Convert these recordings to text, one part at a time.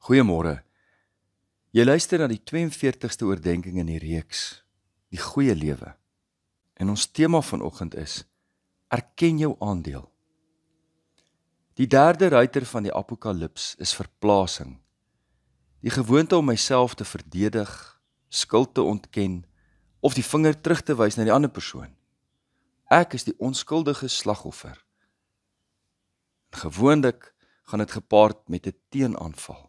Goeiemôre. Jy luister na die 42ste oordenking in die reeks, die goeie lewe. En ons tema vanoggend is, erken jou aandeel. Die derde ruiter van die Apokalips is verplasing. Die gewoonte om myself te verdedig, skuld te ontken, of die vinger terug te wys na die ander persoon. Ek is die onskuldige slagoffer. Gewoonlik gaan dit gepaard met 'n teenaanval.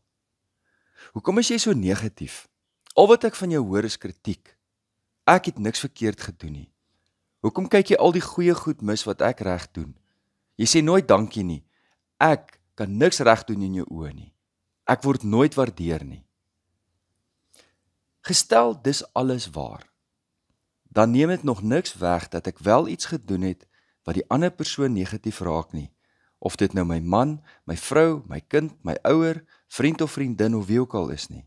Hoekom is jy so negatief? Al wat ek van jou hoor is kritiek. Ek het niks verkeerd gedoen nie. Hoekom kyk jy al die goeie goed mis wat ek reg doen? Jy sê nooit dankie nie. Ek kan niks reg doen in jou oë nie. Ek word nooit waardeer nie. Gestel dis alles waar, dan neem dit nog niks weg dat ek wel iets gedoen het wat die ander persoon negatief raak nie. Of dit nou my man, my vrou, my kind, my ouer, vriend of vriendin of wie ook al is nie.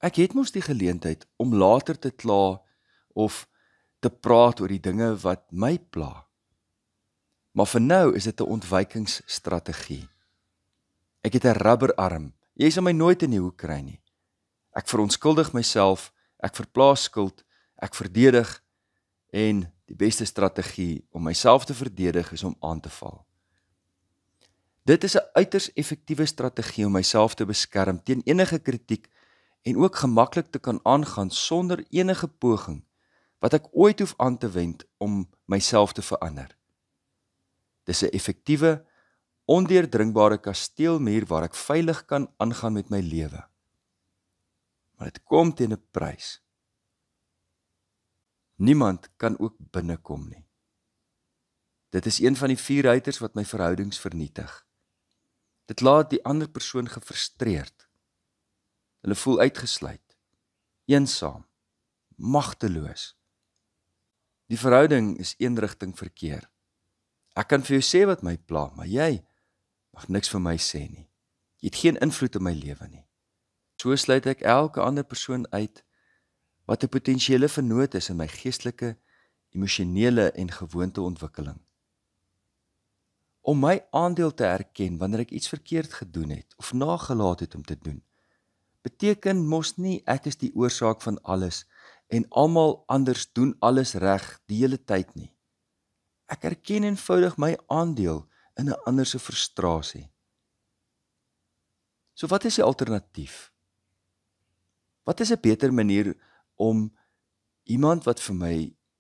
Ek het mos die geleentheid om later te kla of te praat oor die dinge wat my pla. Maar vir nou is dit 'n ontwykingsstrategie. Ek het 'n rubberarm. Jy sal my nooit in die hoek kry nie. Ek verontskuldig myself, ek verplaas skuld, ek verdedig en die beste strategie om myself te verdedig is om aan te val. Dit is 'n uiters effektiewe strategie om myself te beskerm teen enige kritiek en ook gemaklik te kan aangaan sonder enige poging wat ek ooit hoef aan te wend om myself te verander. Dis 'n effektiewe, ondeurdringbare kasteelmuur waar ek veilig kan aangaan met my lewe. Maar dit kom teen 'n prys. Niemand kan ook binnekom nie. Dit is een van die 4 ruiters wat my verhoudings vernietig. Dit laat die ander persoon gefrustreerd. Hulle voel uitgesluit, eensaam, magteloos. Die verhouding is eenrigting verkeer. Ek kan vir jou sê wat my pla, maar jy mag niks vir my sê nie. Jy het geen invloed in my lewe nie. So sluit ek elke ander persoon uit wat 'n potensiële vennoot is in my geestelike, emosionele en gewoonteontwikkeling. Om my aandeel te erken wanneer ek iets verkeerd gedoen het of nagelaat het om te doen, beteken mos nie ek is die oorsaak van alles en almal anders doen alles reg die hele tyd nie. Ek erken eenvoudig my aandeel in 'n ander se frustrasie. So wat is die alternatief? Wat is 'n beter manier om iemand wat vir my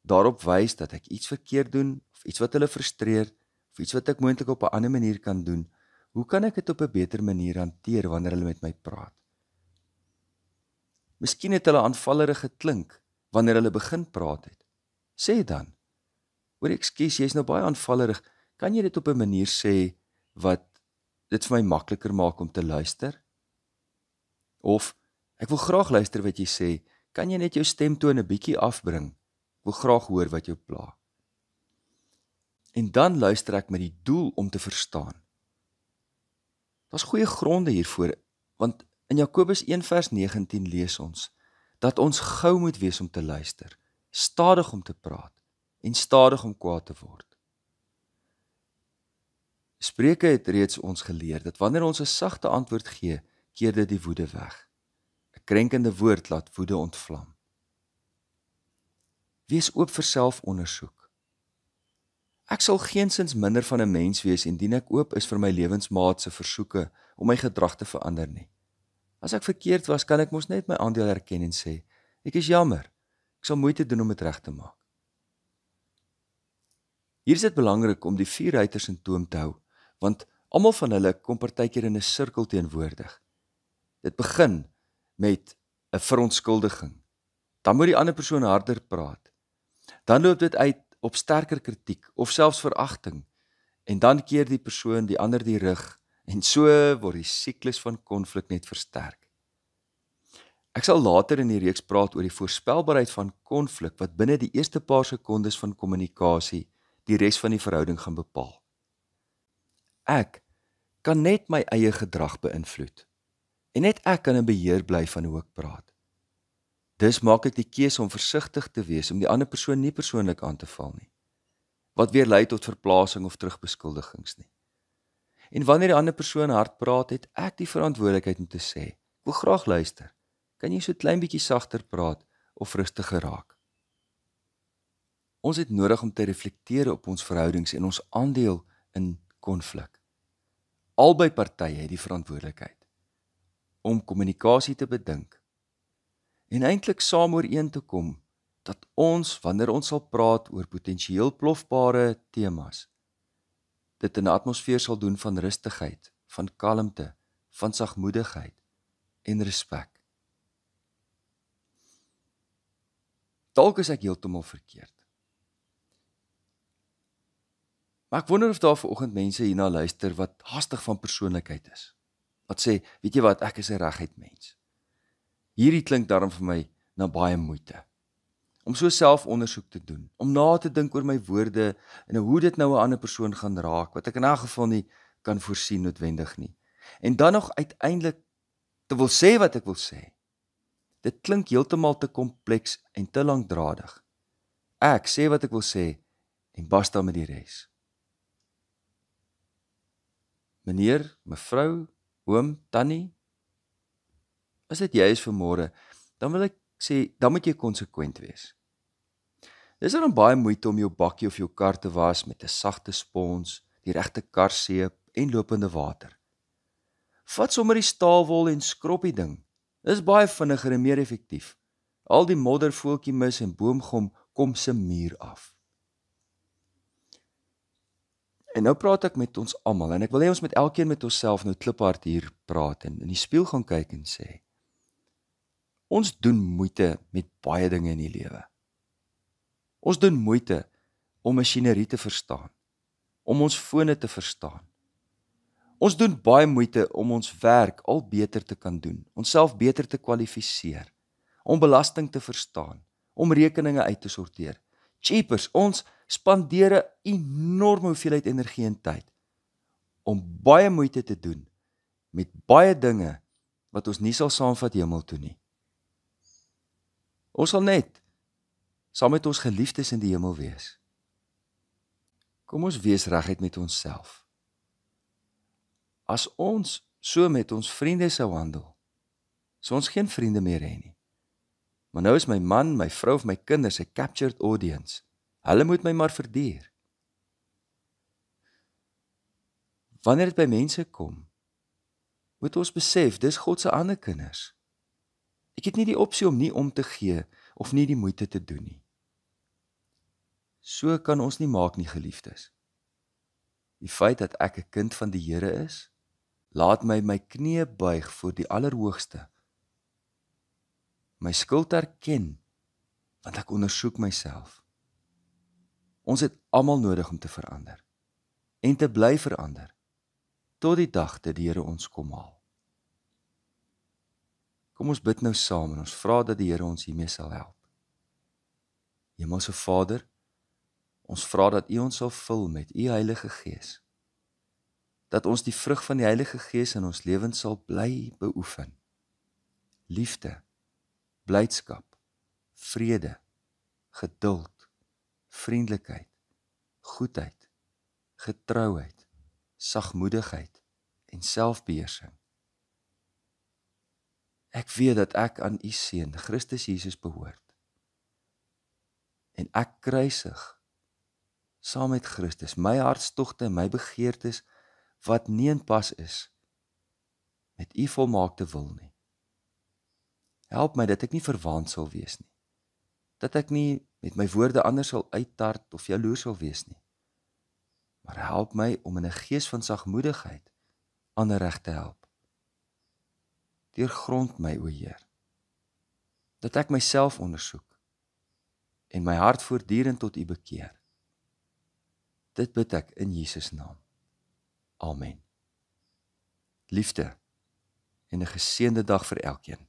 daarop wys dat ek iets verkeerd doen, of iets wat hulle frustreer, of iets wat ek moontlik op 'n ander manier kan doen, hoe kan ek dit op 'n beter manier hanteer wanneer hulle met my praat? Miskien het hulle aanvallerig geklink wanneer hulle begin praat het. Sê dan, oor ekskuus, jy's nou baie aanvallerig, kan jy dit op 'n manier sê wat dit vir my makliker maak om te luister? Of, ek wil graag luister wat jy sê, kan jy net jou stemtoon 'n bietjie afbring? Ek wil graag hoor wat jou pla. En dan luister ek met die doel om te verstaan. Daar's goeie gronde hiervoor, want in Jakobus 1 vers 19 lees ons, dat ons gou moet wees om te luister, stadig om te praat, en stadig om kwaad te word. Spreuke het reeds ons geleer, dat wanneer ons 'n sagte antwoord gee, keer dit die woede weg. 'n Krenkende woord laat woede ontvlam. Wees oop vir selfondersoek. Ek sal geensins minder van 'n mens wees indien ek oop is vir my lewensmaat se versoeke om my gedrag te verander nie. As ek verkeerd was, kan ek mos net my aandeel erken en sê, ek is jammer, ek sal moeite doen om dit reg te maak. Hier is dit belangrik om die 4 ruiters in toom te hou, want almal van hulle kom partykeer in 'n sirkel teenwoordig. Dit begin met 'n verontskuldiging. Dan moet die ander persoon harder praat. Dan loop dit uit op sterker kritiek of selfs veragting. En dan keer die persoon die ander die rug en so word die siklus van konflik net versterk. Ek sal later in die reeks praat oor die voorspelbaarheid van konflik wat binne die eerste paar sekondes van kommunikasie die res van die verhouding gaan bepaal. Ek kan net my eie gedrag beïnvloed. En net ek kan in beheer bly van hoe ek praat. Dus maak ek die keuse om versigtig te wees om die ander persoon nie persoonlik aan te val nie, wat weer lei tot verplasing of terugbeskuldigings nie. En wanneer die ander persoon hard praat, het ek die verantwoordelikheid om te sê, ek wil graag luister. Kan jy so 'n klein bietjie sagter praat of rustiger raak? Ons het nodig om te reflekteer op ons verhoudings en ons aandeel in konflik. Albei partye het die verantwoordelikheid om kommunikasie te bedink en eintlik saam ooreen te kom dat ons, wanneer ons sal praat oor potensieel plofbare temas, dit in 'n atmosfeer sal doen van rustigheid, van kalmte, van sagmoedigheid en respek. Dalk is ek heeltemal verkeerd. Maar ek wonder of daar vanoggend mense hierna luister wat haastig van persoonlikheid is. Wat sê, weet jy wat, ek is 'n reguit mens. Hierdie klink daarom vir my na baie moeite. Om so selfondersoek te doen, om na te dink oor my woorde en hoe dit nou 'n ander persoon gaan raak, wat ek in 'n geval nie kan voorsien noodwendig nie. En dan nog uiteindelik te wil sê wat ek wil sê. Dit klink heeltemal te kompleks en te lankdradig. Ek sê wat ek wil sê en basta met die res. Meneer, mevrou, oom, tannie, as dit jy is vanmôre, dan wil ek sê, dan moet jy konsekwent wees. Dis dan baie moeite om jou bakkie of jou kar te was met 'n sagte spons, die regte karseep en lopende water. Vat sommer die staalwol en skrob die ding. Dis baie vinniger en meer effektief. Al die modder, voeltjie mis en boomgom kom se muur af. En nou praat ek met ons almal en ek wil hê ons met elkeen met onsself nou kliphard hier praat en in die spieël gaan kyk en sê, ons doen moeite met baie dinge in die lewe. Ons doen moeite om masjinerie te verstaan, om ons fone te verstaan. Ons doen baie moeite om ons werk al beter te kan doen, onsself beter te kwalifiseer, om belasting te verstaan, om rekeninge uit te sorteer. Cheapers, ons spandeer 'n enorme hoeveelheid energie en tyd om baie moeite te doen met baie dinge wat ons nie sal saamvat hemel toe nie. Ons sal net saam met ons geliefdes in die hemel wees. Kom ons wees reguit met onsself. As ons so met ons vriende sou handel, sou ons geen vriende meer hê nie. Maar nou is my man, my vrou of my kinders 'n captured audience. Hulle moet my maar verduur. Wanneer dit by mense kom, moet ons besef, dis God se ander kinders. Ek het nie die opsie om nie om te gee of nie die moeite te doen nie. So kan ons nie maak nie, geliefdes. Die feit dat ek 'n kind van die Here is, laat my my knieë buig voor die Allerhoogste. My skuld erken, want ek ondersoek myself. Ons het almal nodig om te verander en te bly verander tot die dag dat die Here ons kom haal. Kom ons bid nou saam en ons vra dat die Here ons hiermee sal help. Hemelse Vader, ons vra dat U ons sal vul met U Heilige Gees. Dat ons die vrug van die Heilige Gees in ons lewens sal bly beoefen. Liefde, blydskap, vrede, geduld, vriendelikheid, goedheid, getrouheid, sagmoedigheid en selfbeheersing. Ek weet dat ek aan U Seun, Christus Jesus, behoort. En ek kruisig saam met Christus my hartstogte en my begeertes wat nie in pas is met U volmaakte wil nie. Help my dat ek nie verwaand sal wees nie. Dat ek nie met my woorde anders sal uittart of jaloers sal wees nie. Maar help my om in 'n gees van sagmoedigheid ander reg te help. Deurgrond my, o Heer, dat ek myself ondersoek en my hart voortdurend tot U bekeer. Dit bid ek in Jesus naam. Amen. Liefde en 'n geseënde dag vir elkeen.